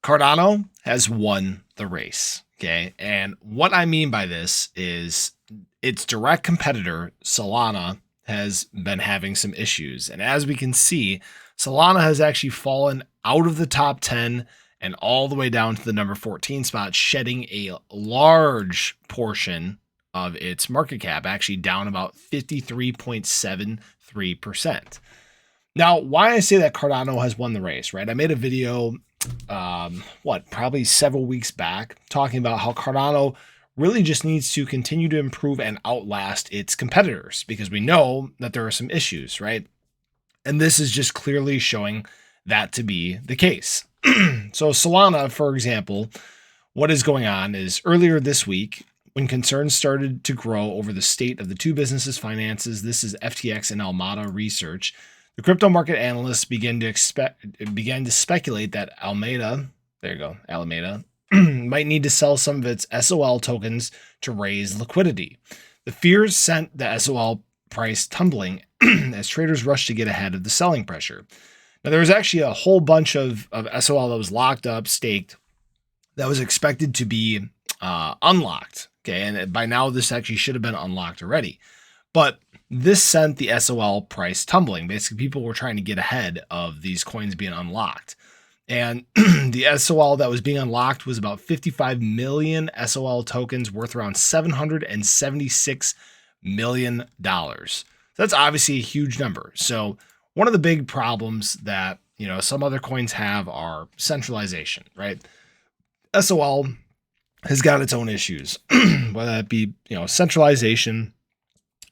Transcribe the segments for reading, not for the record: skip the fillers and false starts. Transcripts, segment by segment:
Cardano has won the race. Okay. And what I mean by this is its direct competitor, Solana, has been having some issues. And as we can see, Solana has actually fallen out of the top 10 and all the way down to the number 14 spot, shedding a large portion of its market cap, actually down about 53.73%. Now, why I say that Cardano has won the race, right? I made a video, probably several weeks back, talking about how Cardano really just needs to continue to improve and outlast its competitors, because we know that there are some issues, right? And this is just clearly showing that to be the case. So Solana, for example, what is going on is earlier this week, when concerns started to grow over the state of the two businesses' finances, this is FTX and Alameda Research, the crypto market analysts began to speculate that Alameda might need to sell some of its SOL tokens to raise liquidity. The fears sent the SOL price tumbling as traders rushed to get ahead of the selling pressure. Now, there was actually a whole bunch of SOL that was locked up, staked, that was expected to be unlocked. Okay, and by now this actually should have been unlocked already. But this sent the SOL price tumbling. Basically, people were trying to get ahead of these coins being unlocked. And the SOL that was being unlocked was about 55 million SOL tokens worth around $776 million. So that's obviously a huge number. So one of the big problems that, some other coins have are centralization, right? SOL has got its own issues, whether that be, centralization,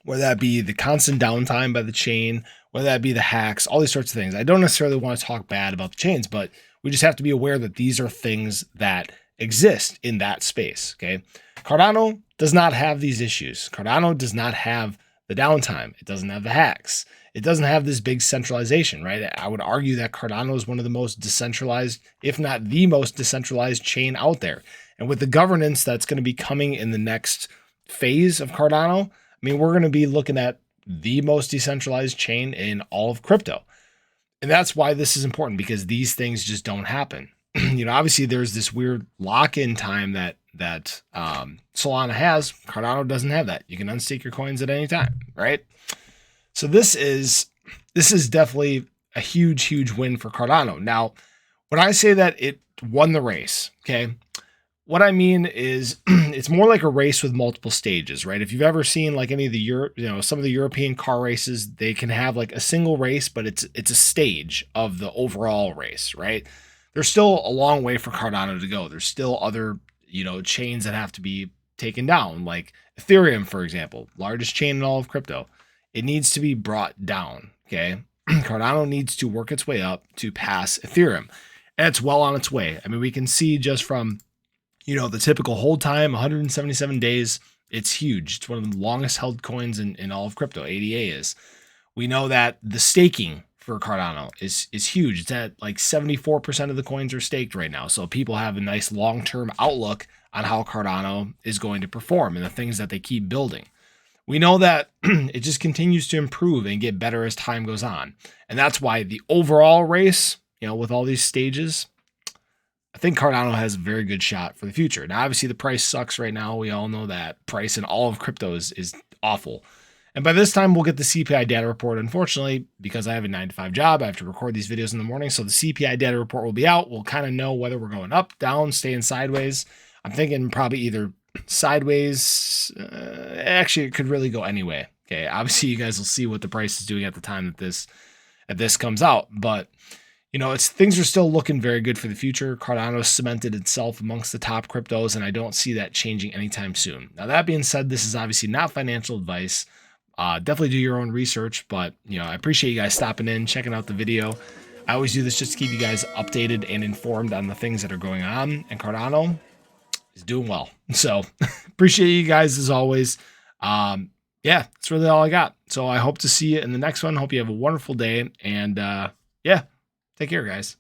whether that be the constant downtime by the chain, whether that be the hacks, all these sorts of things. I don't necessarily want to talk bad about the chains, but we just have to be aware that these are things that exist in that space. Okay. Cardano does not have these issues. Cardano does not have the downtime. It doesn't have the hacks. It doesn't have this big centralization, right? I would argue that Cardano is one of the most decentralized, if not the most decentralized chain out there. And with the governance that's going to be coming in the next phase of Cardano, we're going to be looking at the most decentralized chain in all of crypto. And that's why this is important, because these things just don't happen. Obviously there's this weird lock-in time that Solana has. Cardano doesn't have that. You can unstake your coins at any time, right? So this is definitely a huge win for Cardano. Now, when I say that it won the race, okay, what I mean is it's more like a race with multiple stages, right? If you've ever seen like any of the some of the European car races, they can have like a single race, but it's a stage of the overall race, right? There's still a long way for Cardano to go. There's still other, chains that have to be taken down, like Ethereum, for example, largest chain in all of crypto. It needs to be brought down, okay? Cardano needs to work its way up to pass Ethereum, and it's well on its way. We can see just from the typical hold time, 177 days, it's huge. It's one of the longest held coins in all of crypto, ADA is. We know that the staking for Cardano is huge. It's at like 74% of the coins are staked right now. So people have a nice long-term outlook on how Cardano is going to perform and the things that they keep building. We know that it just continues to improve and get better as time goes on. And that's why the overall race, with all these stages, I think Cardano has a very good shot for the future. Now, obviously, the price sucks right now. We all know that price in all of crypto is awful. And by this time, we'll get the CPI data report. Unfortunately, because I have a 9-to-5 job, I have to record these videos in the morning. So the CPI data report will be out. We'll kind of know whether we're going up, down, staying sideways. I'm thinking probably either sideways. Actually, it could really go anyway. Okay, obviously, you guys will see what the price is doing at the time that this comes out. But things are still looking very good for the future. Cardano cemented itself amongst the top cryptos, and I don't see that changing anytime soon. Now, that being said, this is obviously not financial advice. Definitely do your own research, but I appreciate you guys stopping in, checking out the video. I always do this just to keep you guys updated and informed on the things that are going on, and Cardano is doing well. So appreciate you guys as always. Yeah, that's really all I got. So I hope to see you in the next one. Hope you have a wonderful day, and yeah. Take care, guys.